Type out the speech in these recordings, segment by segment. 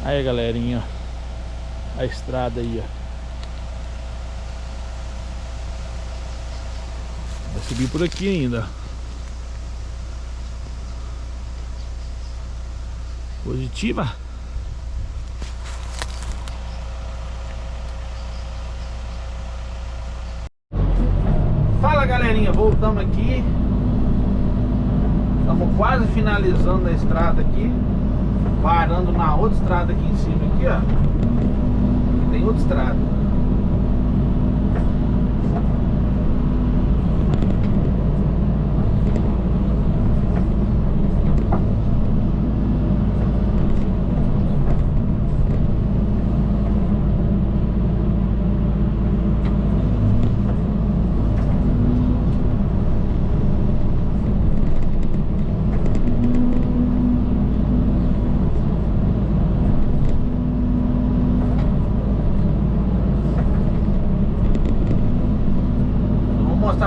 Aí, galerinha, ó, a estrada aí, ó. Vai subir por aqui ainda. Positiva. Fala, galerinha, voltamos aqui. Estamos quase finalizando a estrada aqui. Parando na outra estrada aqui em cima aqui, ó. Aqui tem outra estrada.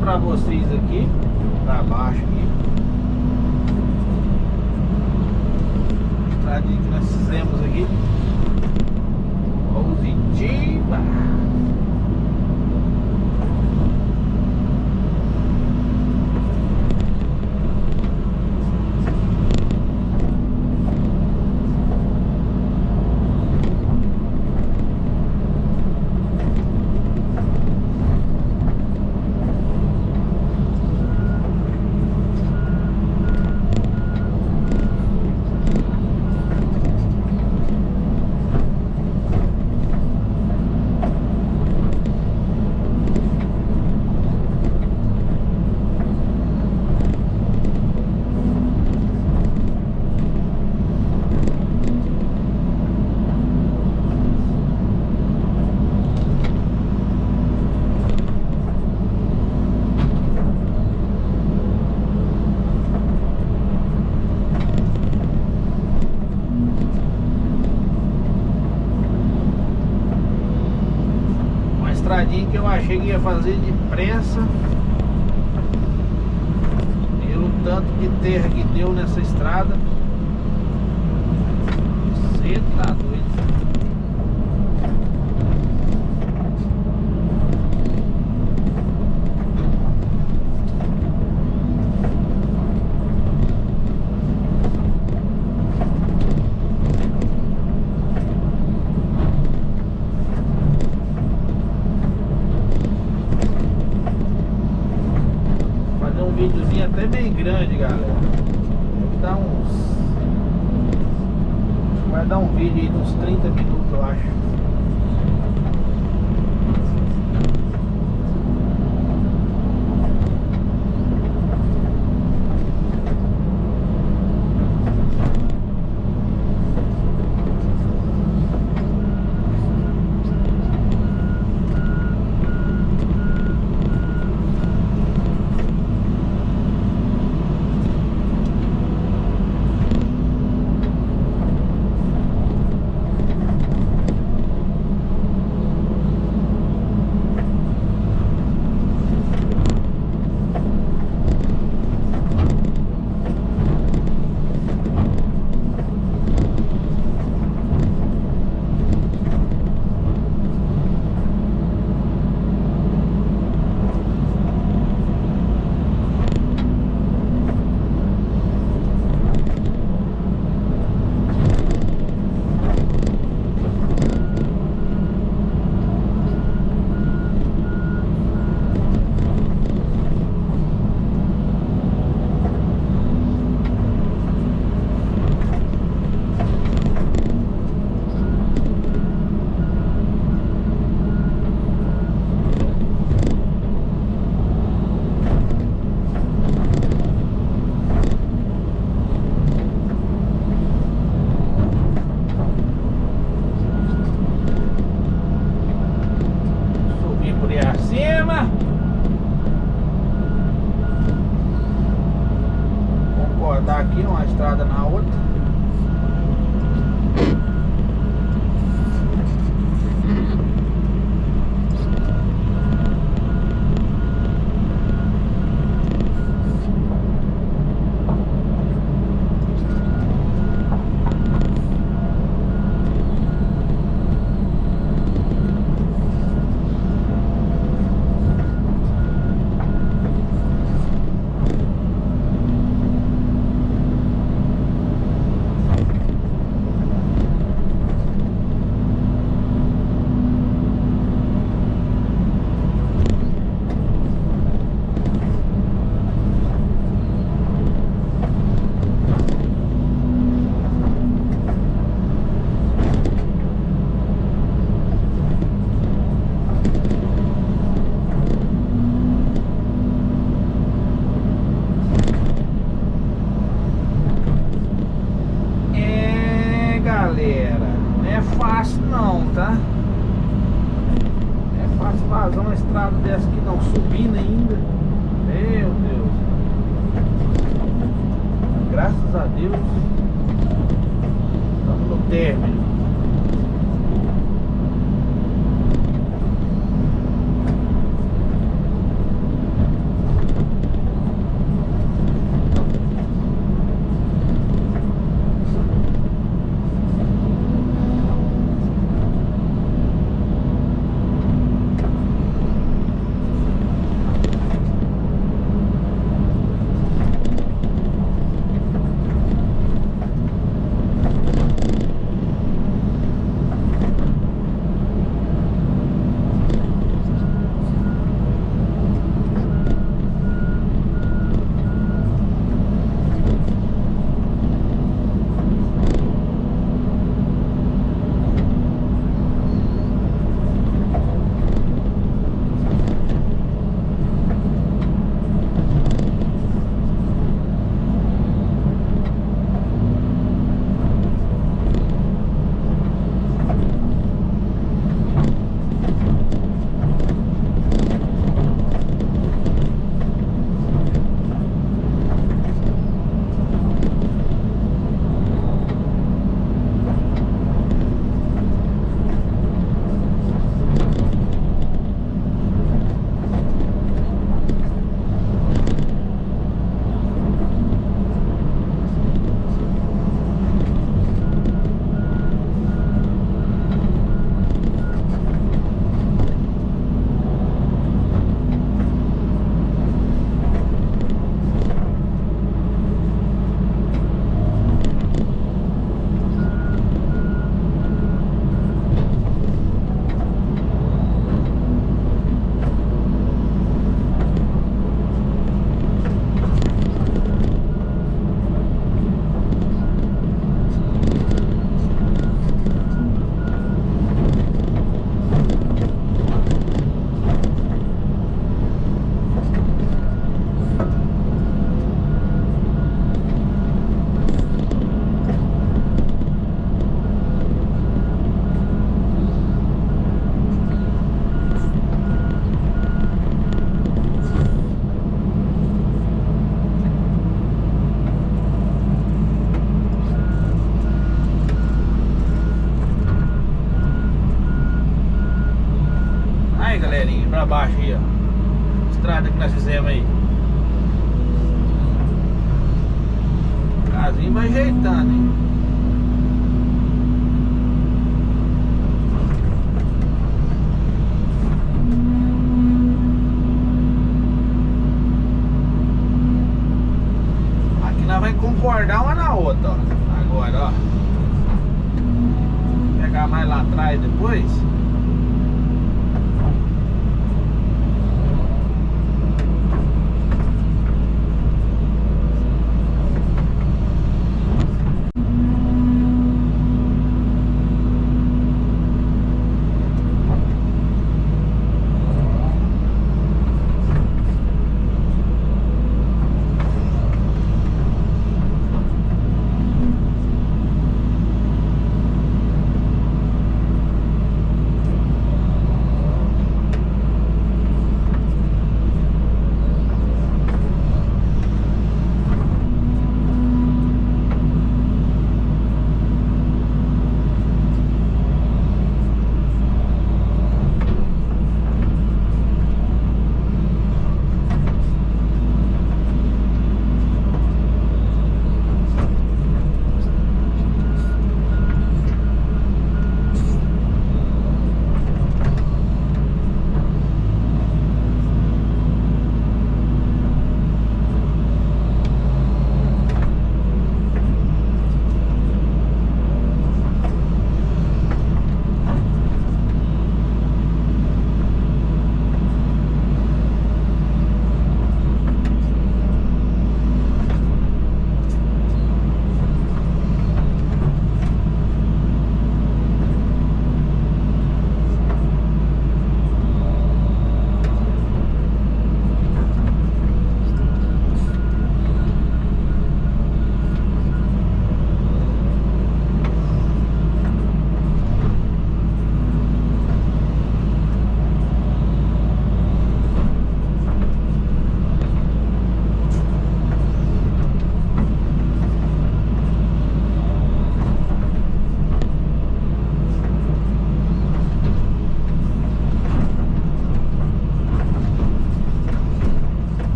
Pra vocês aqui, pra baixo aqui, a estradinha que nós fizemos aqui, positiva. Estradinha que eu achei que ia fazer de prensa, pelo tanto de terra que deu nessa estrada. Você tá doido. Videozinho até bem grande, galera. Dá uns... Vai dar um vídeo aí de uns 30 minutos, eu acho. galera, não é fácil não, tá? Não é fácil fazer uma estrada dessa aqui não, subindo ainda. Meu Deus. Graças a Deus estamos no término. Galerinha, pra baixo aí, ó. Estrada que nós fizemos aí. Casinho vai ajeitando, hein? Aqui nós vamos concordar uma na outra, ó. Agora, ó. Vou pegar mais lá atrás depois.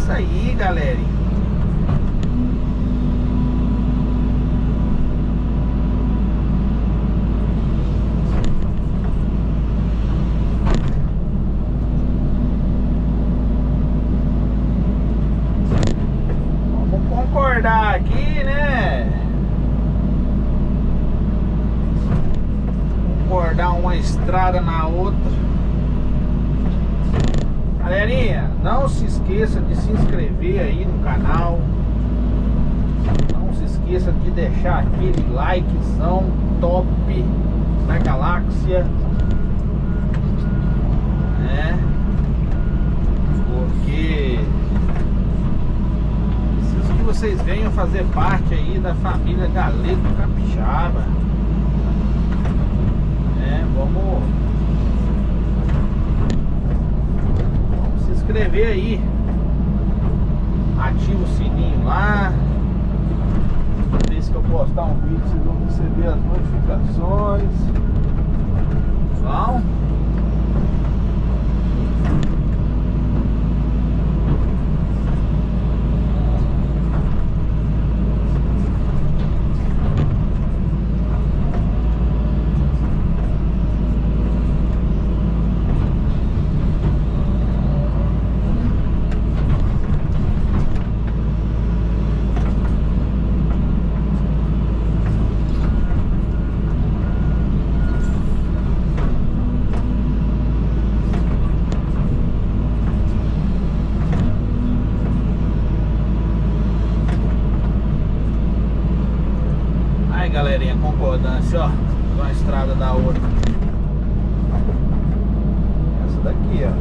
isso aí, galerinha. Vamos concordar aqui, né? Concordar uma estrada na outra. Galerinha, não se esqueça de se inscrever aí no canal. Não se esqueça de deixar aquele likezão top da galáxia, né? Porque preciso que vocês venham fazer parte aí da família Galego Capixaba, né? Vamos se inscrever aí, ativa o sininho lá. Toda vez que eu postar um vídeo, vocês vão receber as notificações. Vão. Galerinha, concordância, ó, de uma estrada da outra. Essa daqui, ó.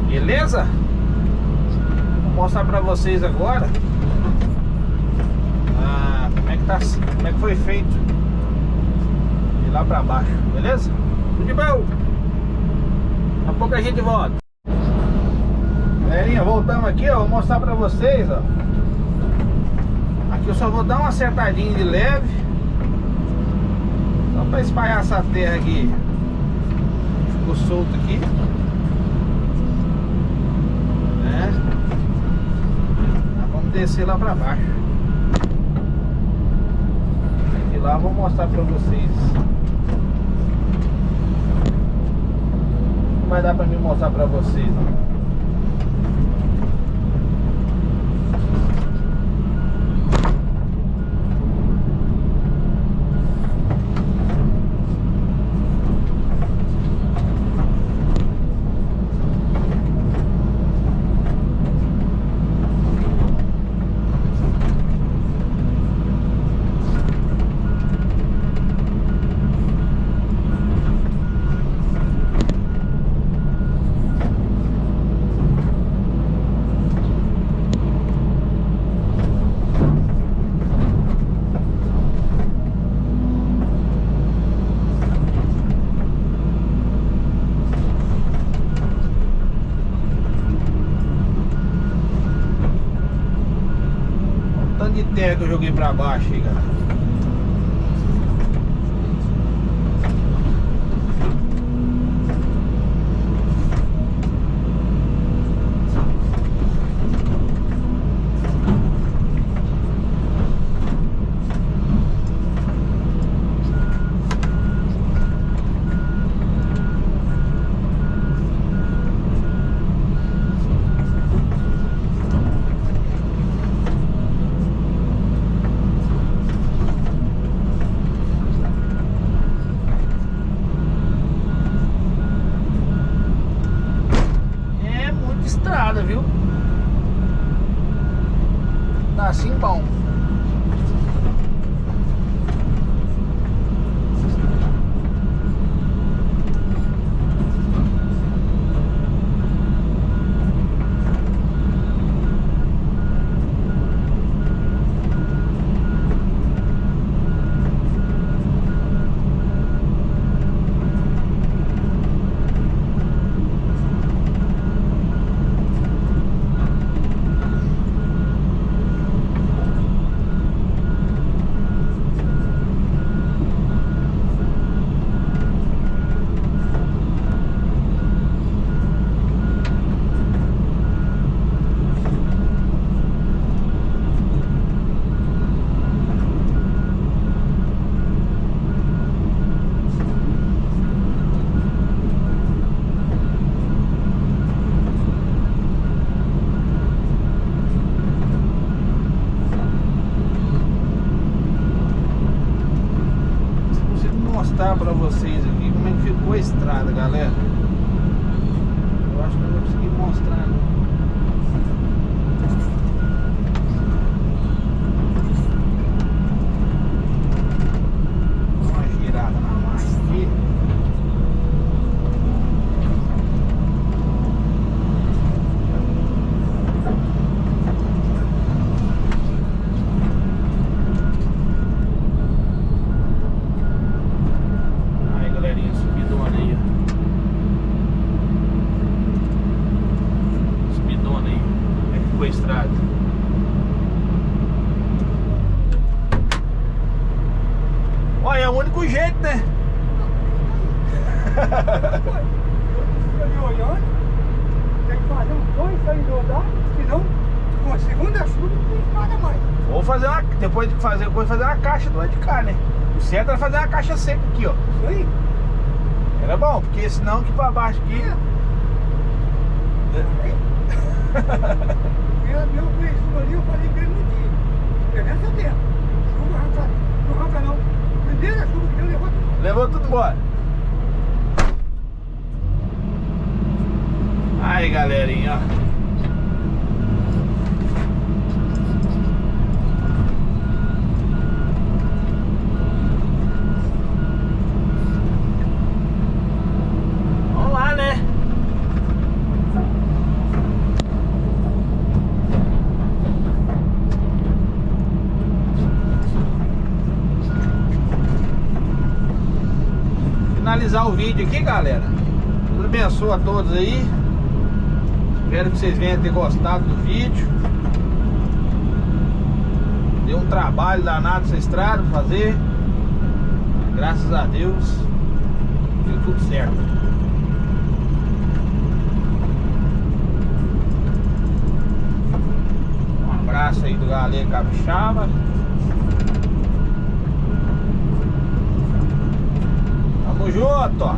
Beleza? Vou mostrar pra vocês agora como é que foi feito de lá pra baixo, beleza? Tudo de bom? Daqui a pouco a gente volta. Galerinha, voltamos aqui, ó. Vou mostrar pra vocês, ó. Aqui eu só vou dar uma acertadinha de leve, só pra espalhar essa terra aqui. Ficou solto aqui, né? Vamos descer lá pra baixo. E lá eu vou mostrar pra vocês. Não vai dar pra me mostrar pra vocês, não. De terra que eu joguei pra baixo aí, galera. mostrar pra vocês aqui como é que ficou a estrada, galera. Eu acho que eu não vou conseguir mostrar, não. Dá uma girada na marcha aqui. Estrada. Olha, é o único jeito, né? Tem que fazer uns 2 para rodar, senão com a segunda chuva não tem estrada mais. Vou fazer uma, depois de fazer uma caixa do lado de cá, né? O certo era fazer uma caixa seca aqui, ó. Isso aí. Era bom, porque senão aqui pra baixo aqui. Meu conhecido ali, eu falei pra ele no dia. Esperança tempo. Chuva arranca, não arranca não. Primeira chuva que deu, levou tudo. Levou tudo embora. Aí, galerinha, ó. Vamos lá, né? Finalizar o vídeo aqui, galera. Deus abençoe a todos aí. Espero que vocês venham ter gostado do vídeo. Deu um trabalho danado essa estrada pra fazer. Graças a Deus deu tudo certo. Um abraço aí do Galego Capixaba. Tamo junto, ó.